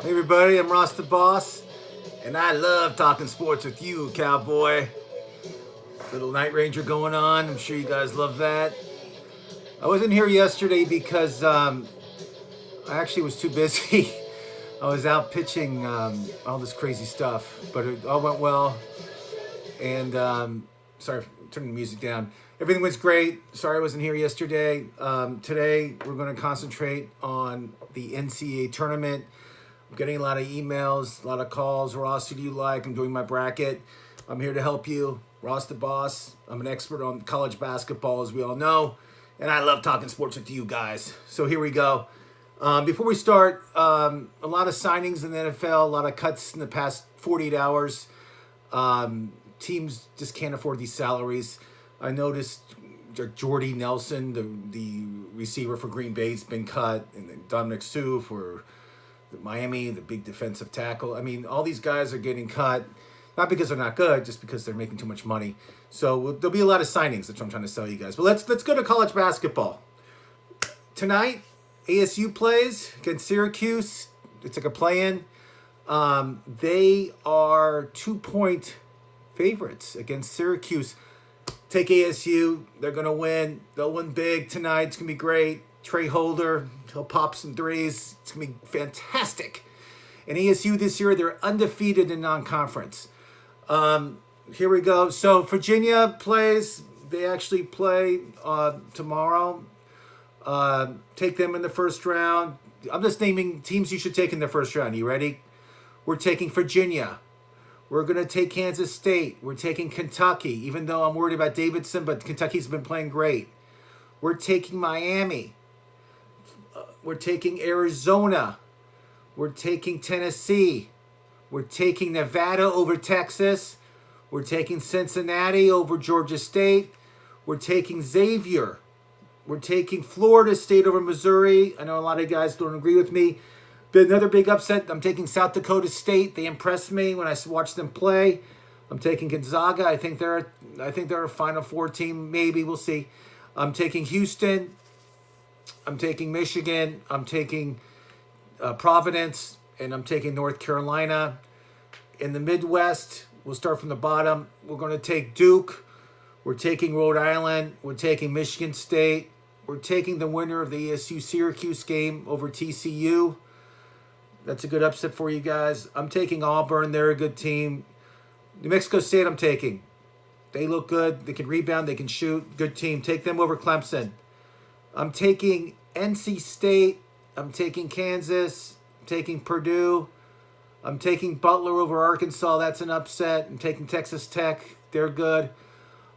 Hey everybody, I'm Ross the Boss, and I love talking sports with you, cowboy. Little Night Ranger going on. I'm sure you guys love that. I wasn't here yesterday because I actually was too busy. I was out pitching all this crazy stuff, but it all went well. And sorry, turning the music down. Everything was great. Sorry I wasn't here yesterday. Today we're going to concentrate on the NCAA tournament. I'm getting a lot of emails, a lot of calls. Ross, who do you like? I'm doing my bracket. I'm here to help you. Ross the Boss. I'm an expert on college basketball, as we all know. And I love talking sports with you guys. So here we go. Before we start, a lot of signings in the NFL, a lot of cuts in the past 48 hours. Teams just can't afford these salaries. I noticed Jordy Nelson, the receiver for Green Bay, has been cut, and then Dominic Sue for Miami, the big defensive tackle. I mean, all these guys are getting cut, not because they're not good, just because they're making too much money. So there'll be a lot of signings. That's what I'm trying to tell you guys. But let's go to college basketball. Tonight, ASU plays against Syracuse. It's like a play-in. They are 2-point favorites against Syracuse. Take ASU. They're going to win. They'll win big tonight. It's going to be great. Trey Holder, he'll pop some threes. It's going to be fantastic. And ASU this year, they're undefeated in non-conference. Here we go. So Virginia plays. They actually play tomorrow. Take them in the first round. I'm just naming teams you should take in the first round. You ready? We're taking Virginia. We're going to take Kansas State. We're taking Kentucky, even though I'm worried about Davidson, but Kentucky's been playing great. We're taking Miami. We're taking Arizona. We're taking Tennessee. We're taking Nevada over Texas. We're taking Cincinnati over Georgia State. We're taking Xavier. We're taking Florida State over Missouri. I know a lot of guys don't agree with me. But another big upset, I'm taking South Dakota State. They impressed me when I watched them play. I'm taking Gonzaga. I think they're a Final Four team. Maybe. We'll see. I'm taking Houston. I'm taking Michigan. I'm taking Providence. And I'm taking North Carolina. In the Midwest, we'll start from the bottom. We're going to take Duke. We're taking Rhode Island. We're taking Michigan State. We're taking the winner of the ASU-Syracuse game over TCU. That's a good upset for you guys. I'm taking Auburn. They're a good team. New Mexico State I'm taking. They look good. They can rebound. They can shoot. Good team. Take them over Clemson. I'm taking NC State. I'm taking Kansas. I'm taking Purdue. I'm taking Butler over Arkansas. That's an upset. I'm taking Texas Tech. They're good.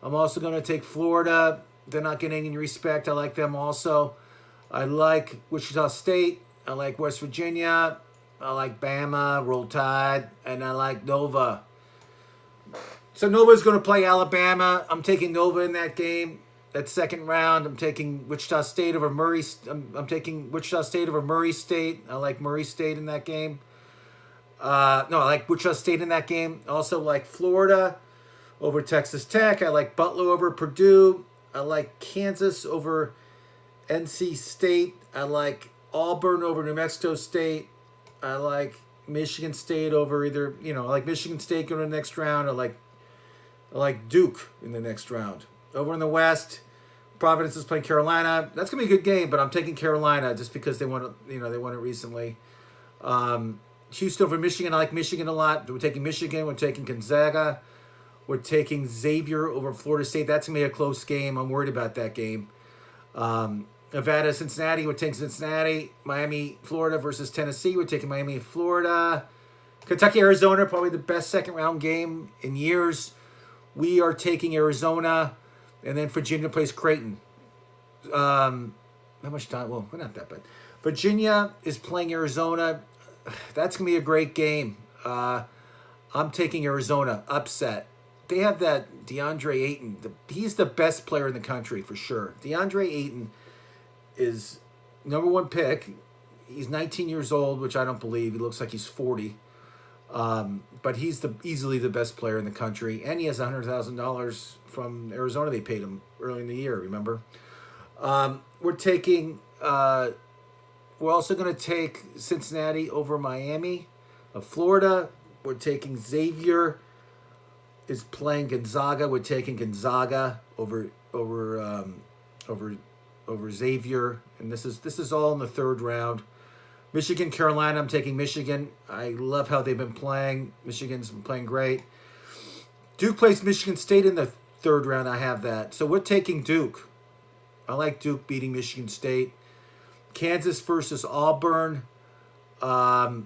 I'm also going to take Florida. They're not getting any respect. I like them also. I like Wichita State. I like West Virginia. I like Bama, Roll Tide. And I like Nova. So Nova's going to play Alabama. I'm taking Nova in that game. That second round, I'm taking Wichita State over Murray. I'm taking Wichita State over Murray State. I like Murray State in that game. I like Wichita State in that game. I also like Florida over Texas Tech. I like Butler over Purdue. I like Kansas over NC State. I like Auburn over New Mexico State. I like Michigan State over I like Michigan State going to the next round. I like Duke in the next round. Over in the West, Providence is playing Carolina. That's going to be a good game, but I'm taking Carolina just because they won it recently. Houston over Michigan. I like Michigan a lot. We're taking Michigan. We're taking Gonzaga. We're taking Xavier over Florida State. That's going to be a close game. I'm worried about that game. Nevada, Cincinnati. We're taking Cincinnati. Miami, Florida versus Tennessee. We're taking Miami, Florida. Kentucky, Arizona, probably the best second-round game in years. We are taking Arizona. And then Virginia plays Creighton. How much time? Well, we're not that bad. Virginia is playing Arizona. That's going to be a great game. I'm taking Arizona. Upset. They have that DeAndre Ayton. He's the best player in the country for sure. DeAndre Ayton is number one pick. He's 19 years old, which I don't believe. He looks like he's 40. But he's easily the best player in the country. And he has $100,000 from Arizona. They paid him early in the year, remember? We're taking We're also going to take Cincinnati over Miami of Florida. We're taking Xavier is playing Gonzaga. We're taking Gonzaga over Xavier, and this is all in the third round. Michigan, Carolina. I'm taking Michigan. I love how they've been playing. Michigan's been playing great. Duke plays Michigan State in the third round. I have that. So we're taking Duke. I like Duke beating Michigan State. Kansas versus Auburn. We're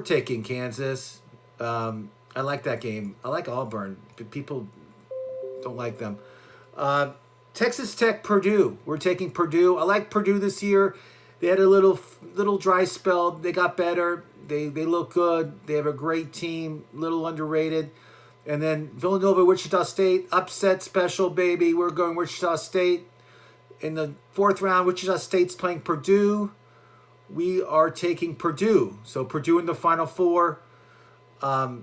taking Kansas. I like that game. I like Auburn, but people don't like them. Texas Tech, Purdue. We're taking Purdue. I like Purdue this year. They had a little dry spell. They got better. They look good. They have a great team. Little underrated. And then Villanova, Wichita State, upset special, baby. We're going Wichita State. In the fourth round, Wichita State's playing Purdue. We are taking Purdue. So Purdue in the Final Four. I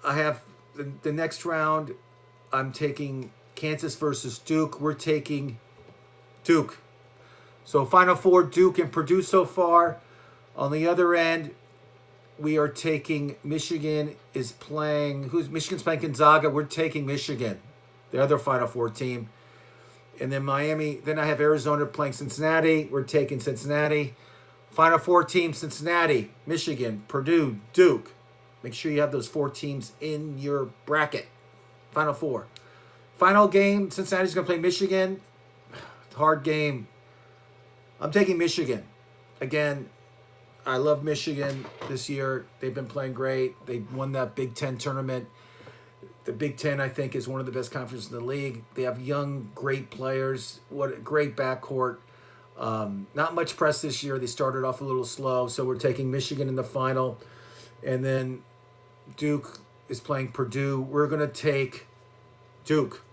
have the next round. I'm taking Kansas versus Duke. We're taking Duke. So Final Four, Duke and Purdue so far. On the other end, we are taking Michigan's playing Gonzaga. We're taking Michigan, the other Final Four team. And then Miami. Then I have Arizona playing Cincinnati. We're taking Cincinnati. Final Four team, Cincinnati, Michigan, Purdue, Duke. Make sure you have those four teams in your bracket. Final Four. Final game, Cincinnati's going to play Michigan. Hard game. I'm taking Michigan. Again, I love Michigan this year. They've been playing great. They won that Big Ten tournament. The Big Ten, I think, is one of the best conferences in the league. They have young, great players. What a great backcourt. Not much press this year. They started off a little slow, so we're taking Michigan in the final. And then Duke is playing Purdue. We're going to take Duke.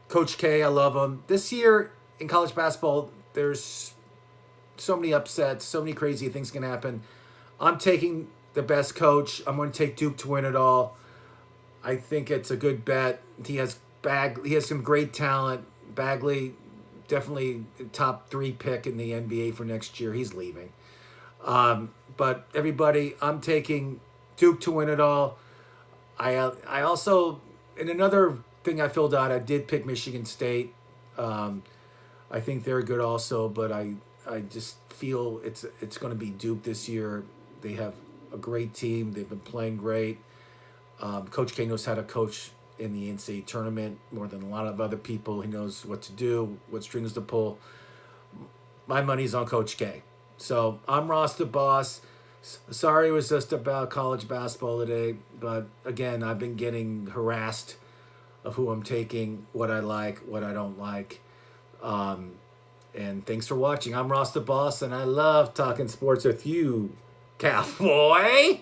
Coach K, I love him. This year in college basketball, there's so many upsets, so many crazy things can happen. I'm taking the best coach. I'm going to take Duke to win it all. I think it's a good bet. He has some great talent. Bagley, definitely top 3 pick in the NBA for next year. He's leaving. But everybody, I'm taking Duke to win it all. I also, in another thing I filled out, I did pick Michigan State. I think they're good also, but I just feel it's going to be Duke this year. They have a great team. They've been playing great. Coach K knows how to coach in the NCAA tournament more than a lot of other people. He knows what to do, what strings to pull. My money's on Coach K. So I'm Ross the Boss. Sorry it was just about college basketball today, but again, I've been getting harassed of who I'm taking, what I like, what I don't like. And thanks for watching. I'm Ross the Boss, and I love talking sports with you, cowboy.